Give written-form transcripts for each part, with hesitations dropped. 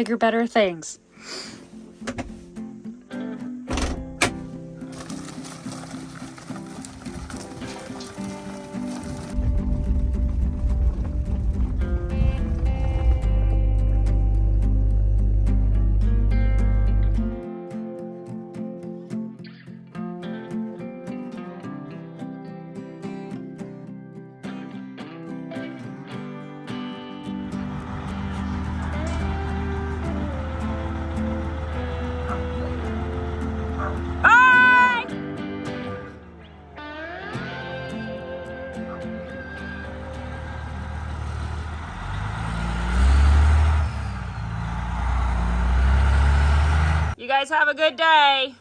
Bigger, better things. You guys have a good day.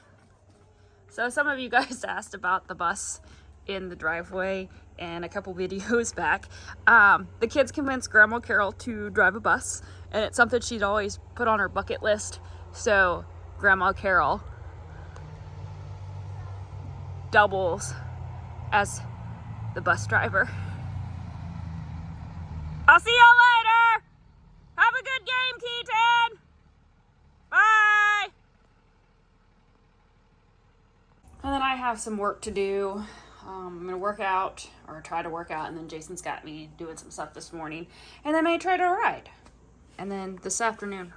So some of you guys asked about the bus in the driveway and a couple videos back. The kids convinced Grandma Carol to drive a bus, and it's something she'd always put on her bucket list. So Grandma Carol doubles as the bus driver. I'll see y'all later. Have a good game, Keaton. Bye. And then I have some work to do. I'm gonna work out, or try to work out, and then Jason's got me doing some stuff this morning, and then I try to ride. And then this afternoon,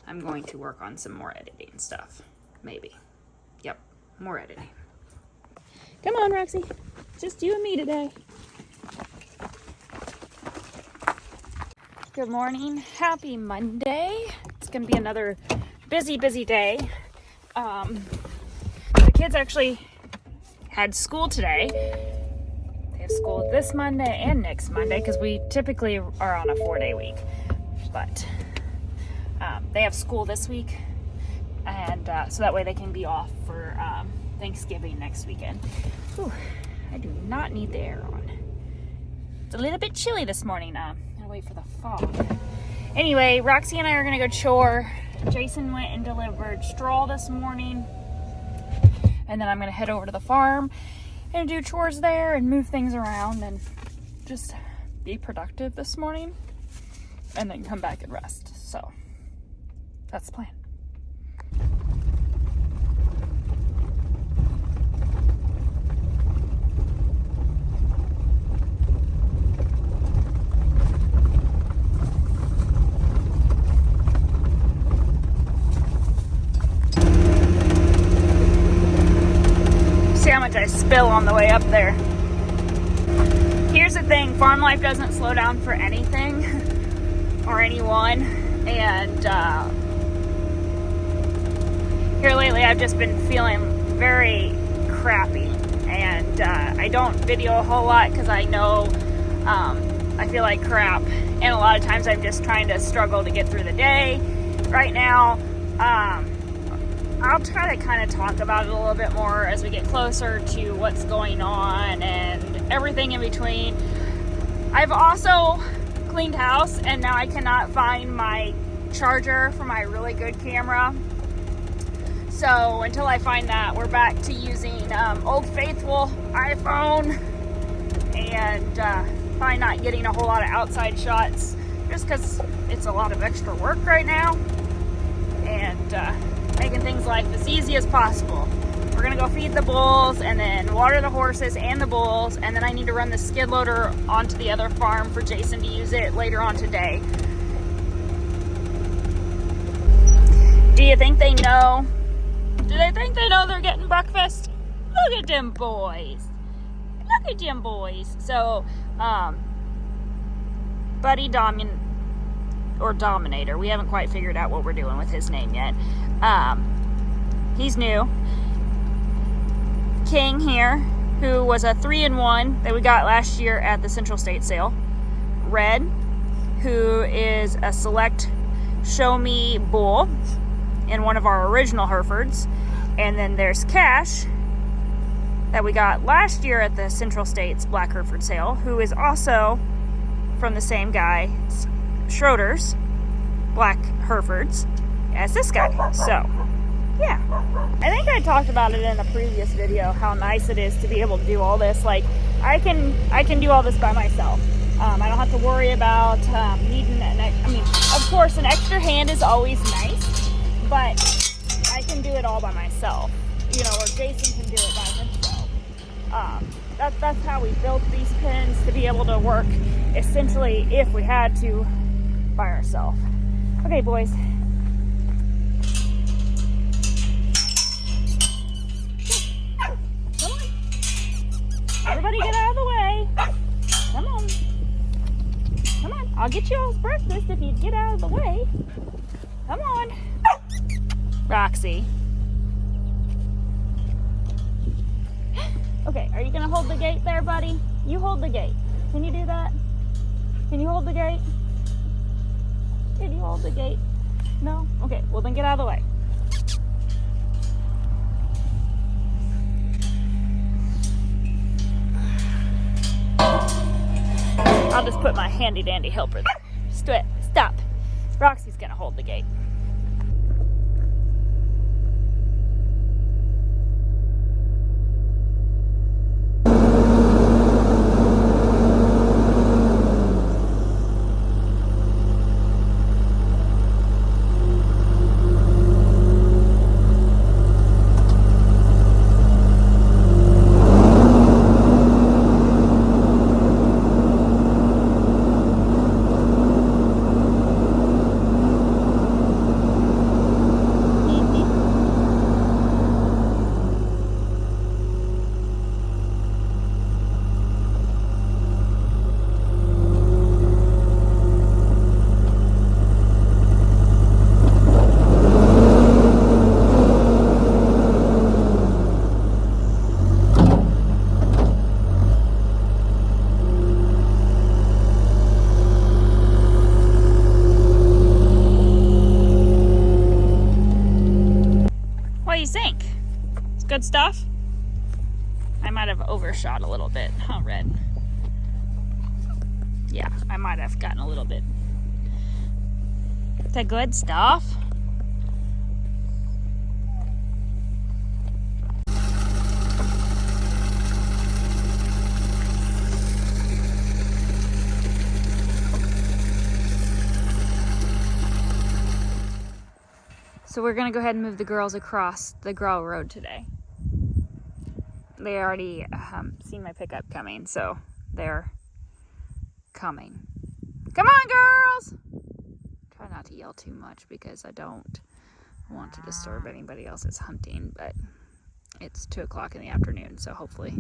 I'm going to work on some more editing stuff. Maybe. Yep, more editing. Come on, Roxy. Just you and me today. Good morning. Happy Monday. It's gonna be another busy day. The kids actually had school today. They have school this Monday and next Monday because we typically are on a 4-day week. But they have school this week, and so that way they can be off for Thanksgiving next weekend. Whew, I do not need the air on. It's a little bit chilly this morning. Gotta wait for the fog. Anyway, Roxy and I are gonna go chore. Jason went and delivered straw this morning. And then I'm gonna head over to the farm and do chores there and move things around and just be productive this morning, and then come back and rest. So that's the plan. See how much I spill on the way up there. Here's the thing, farm life doesn't slow down for anything or anyone, and here lately I've just been feeling very crappy, and I don't video a whole lot because I know I feel like crap, and a lot of times I'm just trying to struggle to get through the day. Right now, I'll try to kind of talk about it a little bit more as we get closer to what's going on and everything in between. I've also cleaned house, and now I cannot find my charger for my really good camera. So until I find that, we're back to using Old Faithful iPhone, and probably not getting a whole lot of outside shots just because it's a lot of extra work right now, and making things life as easy as possible. We're gonna go feed the bulls and then water the horses and the bulls, and then I need to run the skid loader onto the other farm for Jason to use it later on today. Do you think they know? Do they think they know they're getting breakfast? Look at them boys. Look at them boys. So, Buddy Dominator, we haven't quite figured out what we're doing with his name yet. He's new. King here, who was a 3-in-1 that we got last year at the Central State sale. Red, who is a select Show Me bull in one of our original Herefords. And then there's Cash, that we got last year at the Central States Black Hereford sale, who is also from the same guy, Schroeder's Black Herefords, as this guy. So, yeah. I think I talked about it in a previous video, how nice it is to be able to do all this. Like, I can do all this by myself. I don't have to worry about needing of course, an extra hand is always nice, but I can do it all by myself, or Jason can do it by himself. That's how we built these pins, to be able to work essentially, if we had to, by ourselves. Okay, boys. Come on. Everybody get out of the way. Come on. Come on. I'll get you all's breakfast if you get out of the way. Come on. Roxy. Okay, are you going to hold the gate there, buddy? You hold the gate. Can you do that? Can you hold the gate? Can you hold the gate? No? Okay, well then get out of the way. I'll just put my handy dandy helper there. Stop. Roxy's gonna hold the gate. Good stuff. I might have overshot a little bit, huh, Red? Yeah, I might have gotten a little bit. Is that good stuff? So we're gonna go ahead and move the girls across the Graw Road today. They already seen my pickup coming, so they're coming. Come on, girls! Try not to yell too much because I don't want to disturb anybody else's hunting, but it's 2 o'clock in the afternoon, so hopefully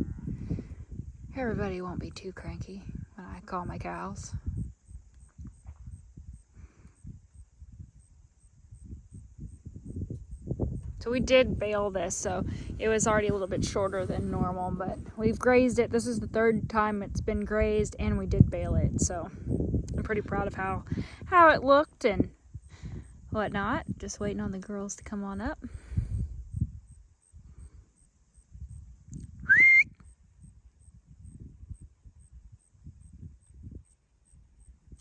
everybody won't be too cranky when I call my cows. So we did bale this, so it was already a little bit shorter than normal, but we've grazed it. This is the 3rd time it's been grazed, and we did bale it, so I'm pretty proud of how it looked and whatnot. Just waiting on the girls to come on up.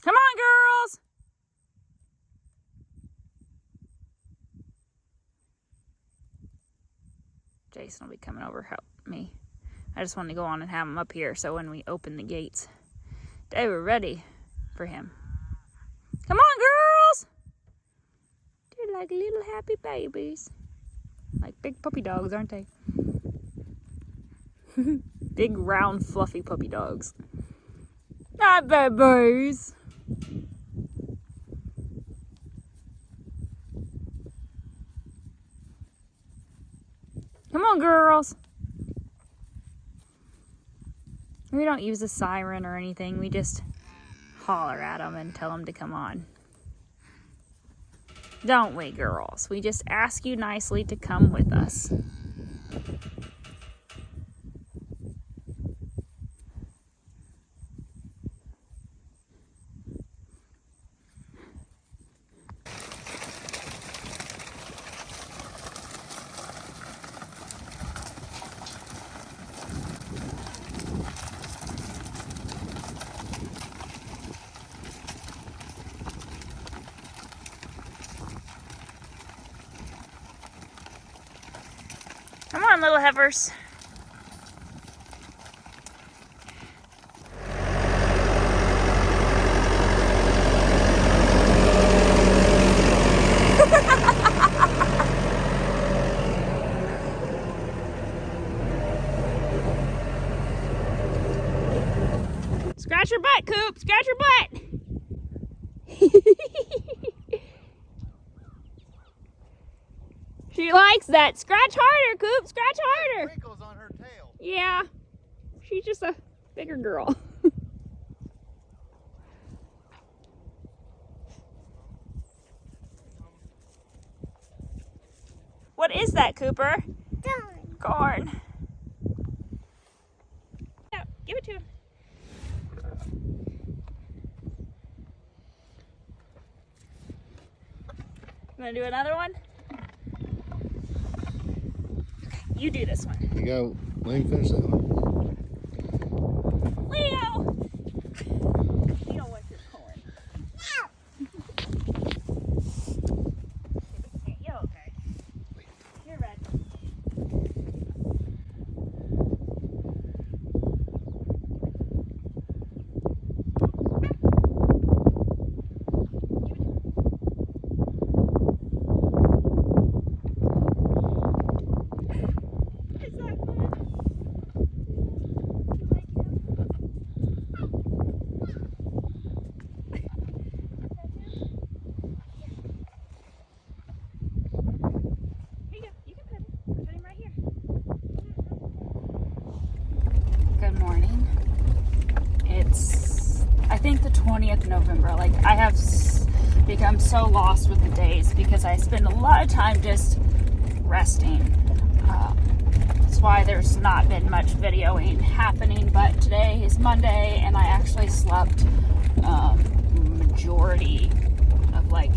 Come on, girls! Jason will be coming over help me. I just wanted to go on and have him up here so when we open the gates, they were ready for him. Come on, girls! They're like little happy babies. Like big puppy dogs, aren't they? Big, round, fluffy puppy dogs. Not babies. Come on, girls. We don't use a siren or anything. We just holler at them and tell them to come on. Don't we, girls? We just ask you nicely to come with us. Come on, little heifers. Coop, scratch your butt. She likes that. Scratch harder, Coop. Scratch harder. Wrinkles on her tail. Yeah. She's just a bigger girl. What is that, Cooper? Corn. Yeah, give it to him. Gonna do another one? Okay, you do this one. You go. Let me finish that one. Leo! Leo wants his corn. You okay? You're red. Is that good? You like him? Here you go. You can pet him. Put him right here. Good morning. It's, I think, the 20th of November. Like, I have become so lost with the days because I spend a lot of time just resting. That's why there's not been much videoing happening, but today is Monday and I actually slept majority of like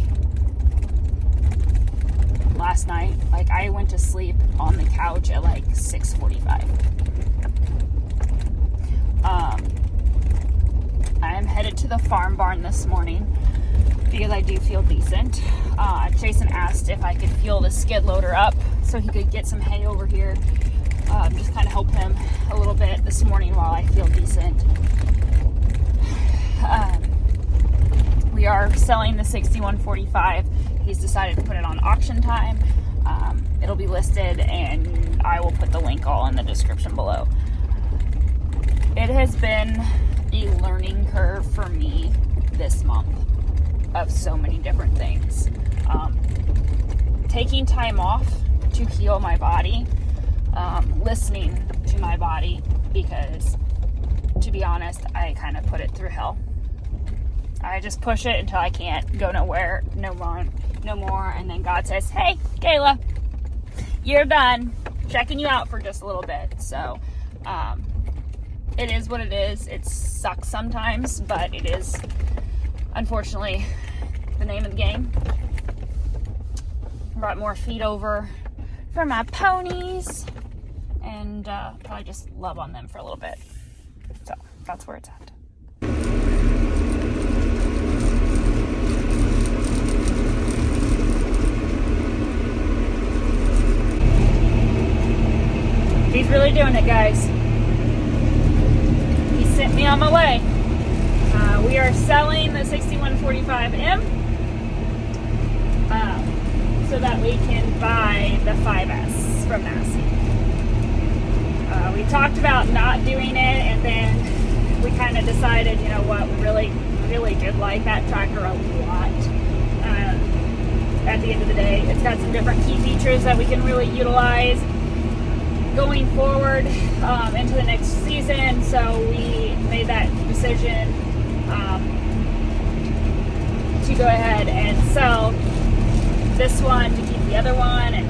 last night. Like, I went to sleep on the couch at like 6:45. I am headed to the farm barn this morning because I do feel decent. Jason asked if I could fuel the skid loader up so he could get some hay over here. Just kind of help him a little bit this morning while I feel decent. We are selling the 6145. He's decided to put it on auction time. It'll be listed and I will put the link all in the description below. It has been a learning curve for me this month of so many different things. Taking time off to heal my body, listening to my body, because to be honest, I kind of put it through hell. I just push it until I can't go nowhere, no more, and then God says, hey, Kayla, you're done. Checking you out for just a little bit. So, it is what it is. It sucks sometimes, but it is, unfortunately, the name of the game. Brought more feed over for my ponies, and probably just love on them for a little bit. So that's where it's at. He's really doing it, guys. He sent me on my way. We are selling the 6145M so that we can buy the 5S from Massey. We talked about not doing it, and then we kind of decided, you know what, we really did like that tractor a lot. At the end of the day, it's got some different key features that we can really utilize going forward into the next season. So we made that decision to go ahead and sell this one to keep the other one, and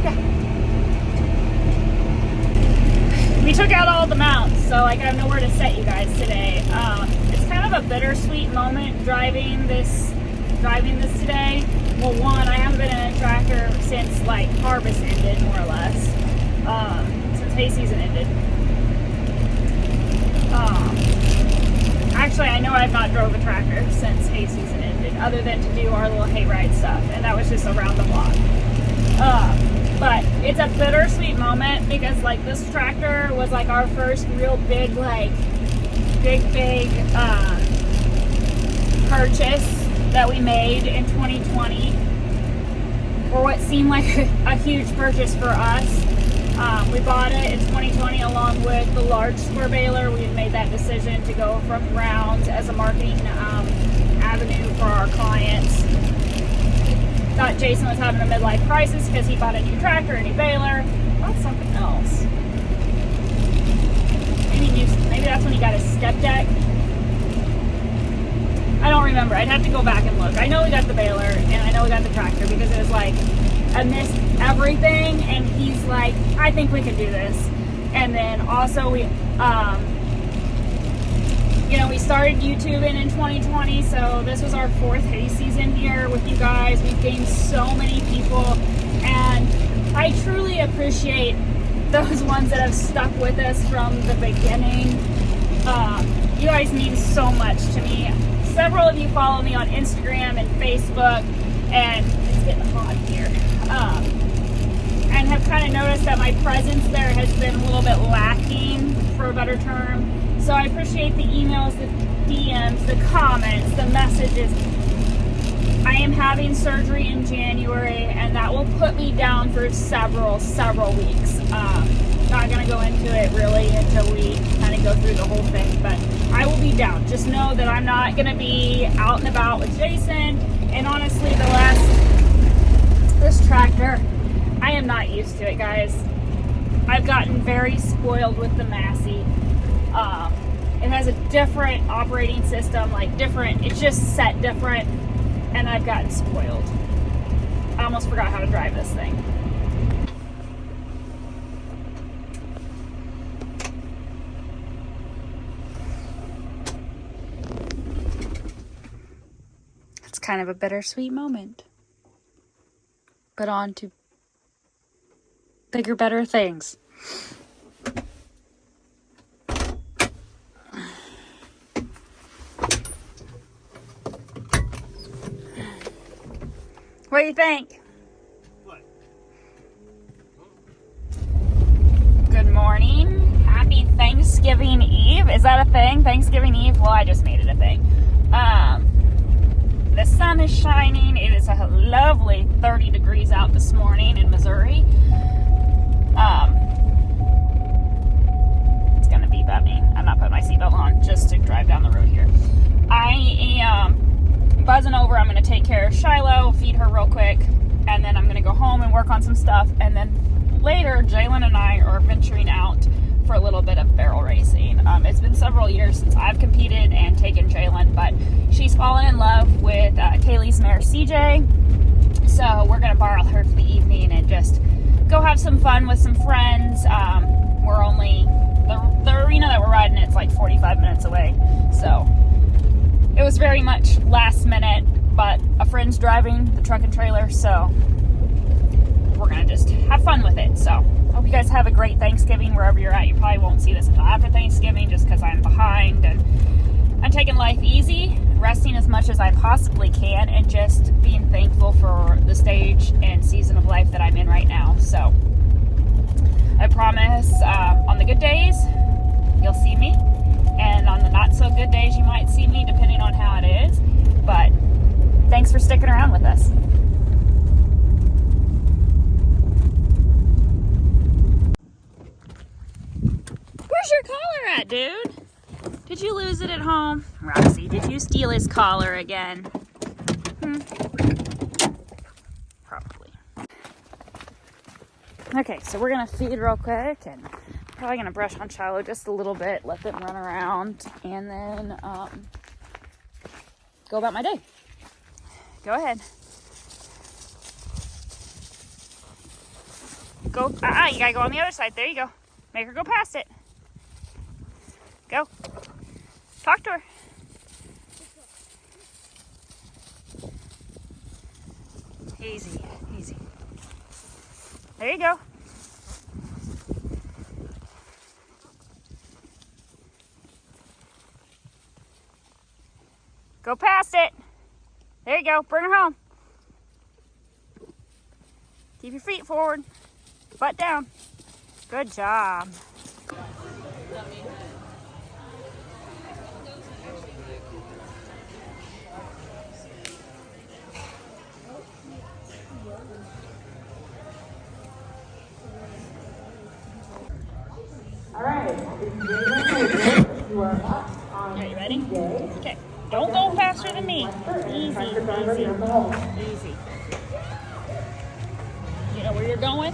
yeah, we took out all the mounts, so like I have nowhere to set you guys today. It's kind of a bittersweet moment driving this today. Well, one, I haven't been in a tractor since like harvest ended, more or less, since hay season ended. Actually, I know I've not drove a tractor since hay season ended, other than to do our little hayride stuff, and that was just around the block. But it's a bittersweet moment because like this tractor was like our first real big purchase that we made in 2020, or what seemed like a huge purchase for us. We bought it in 2020 along with the large square baler. We had made that decision to go from rounds as a marketing avenue for our clients. Thought Jason was having a midlife crisis because he bought a new tractor, a new baler. Bought something else. Maybe that's when he got his step deck. I don't remember. I'd have to go back and look. I know we got the baler and I know we got the tractor because it was like I missed everything, and he's like, I think we can do this. And then also we started YouTubing in 2020, so this was our 4th hay season here with you guys. We've gained so many people, and I truly appreciate those ones that have stuck with us from the beginning. You guys mean so much to me. Several of you follow me on Instagram and Facebook, and it's getting hot here. And have kind of noticed that my presence there has been a little bit lacking, for a better term. So I appreciate the emails, the DMs, the comments, the messages. I am having surgery in January, and that will put me down for several weeks. Not going to go into it really until we kind of go through the whole thing, but I will be down. Just know that I'm not going to be out and about with Jason. And honestly, this tractor, I am not used to it, guys. I've gotten very spoiled with the Massey. It has a different operating system, it's just set different, and I've gotten spoiled. I almost forgot how to drive this thing. It's kind of a bittersweet moment. But on to bigger, better things. What do you think? What? Good morning. Happy Thanksgiving Eve. Is that a thing? Thanksgiving Eve? Well, I just made it a thing. The sun is shining. It is a lovely 30 degrees out this morning in Missouri. It's gonna beep at me. I'm not putting my seatbelt on just to drive down the road here. I am buzzing over. I'm going to take care of Shiloh, feed her real quick, and then I'm going to go home and work on some stuff. And then later, Jalen and I are venturing out for a little bit of barrel racing. It's been several years since I've competed and taken Jalen, but she's fallen in love with Kaylee's mare CJ. So we're going to borrow her for the evening and just go have some fun with some friends. We're only, the arena that we're riding, it's like 45 minutes away. So it was very much last minute, but a friend's driving the truck and trailer, so we're going to just have fun with it. So hope you guys have a great Thanksgiving wherever you're at. You probably won't see this until after Thanksgiving just because I'm behind, and I'm taking life easy, resting as much as I possibly can, and just being thankful for the stage and season of life that I'm in right now. So I promise on the good days, you'll see me. And on the not so good days, you might see me depending on how it is. But thanks for sticking around with us. Where's your collar at, dude? Did you lose it at home? Roxy, did you steal his collar again? Probably. Okay, so we're going to feed real quick and probably going to brush on Shiloh just a little bit, let them run around, and then go about my day. Go ahead. Go. You gotta go on the other side. There you go. Make her go past it. Go. Talk to her. Easy, easy. There you go. Go past it. There you go. Bring her home. Keep your feet forward. Butt down. Good job. Okay, you ready? Okay. Don't go faster than me. Easy, easy, easy. You know where you're going?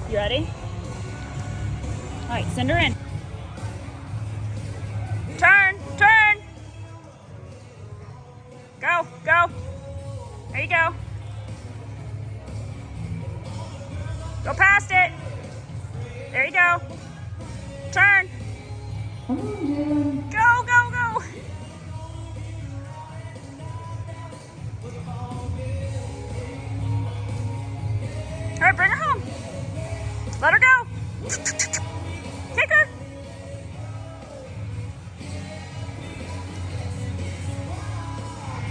You ready? All right, send her in. Turn, turn. Go, go. There you go. Go past it. There you go. Turn. Go, go, go. All right, bring her home. Let her go. Kick her.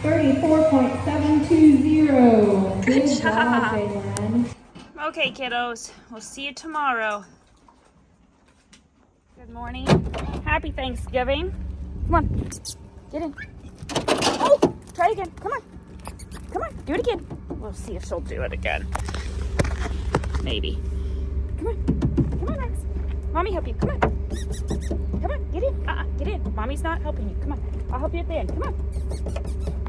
$34.720. Good Good job. Jalen. Okay, kiddos. We'll see you tomorrow. Good morning. Happy Thanksgiving. Come on. Get in. Oh, try again. Come on. Come on. Do it again. We'll see if she'll do it again. Maybe. Come on. Come on, Max. Mommy help you. Come on. Come on. Get in. Get in. Mommy's not helping you. Come on. I'll help you at the end. Come on.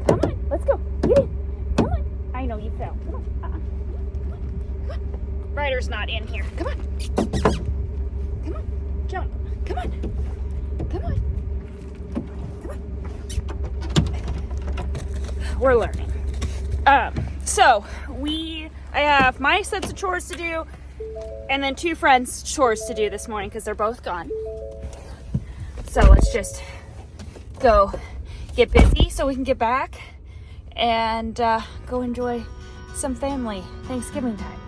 Come on. Let's go. Get in. Come on. I know you fell. Come on. Come on. Ryder's not in here. Come on. Come on. Jump. Come on. Come on. Come on. We're learning. So I have my sets of chores to do and then 2 friends' chores to do this morning because they're both gone. So let's just go get busy so we can get back and go enjoy some family Thanksgiving time.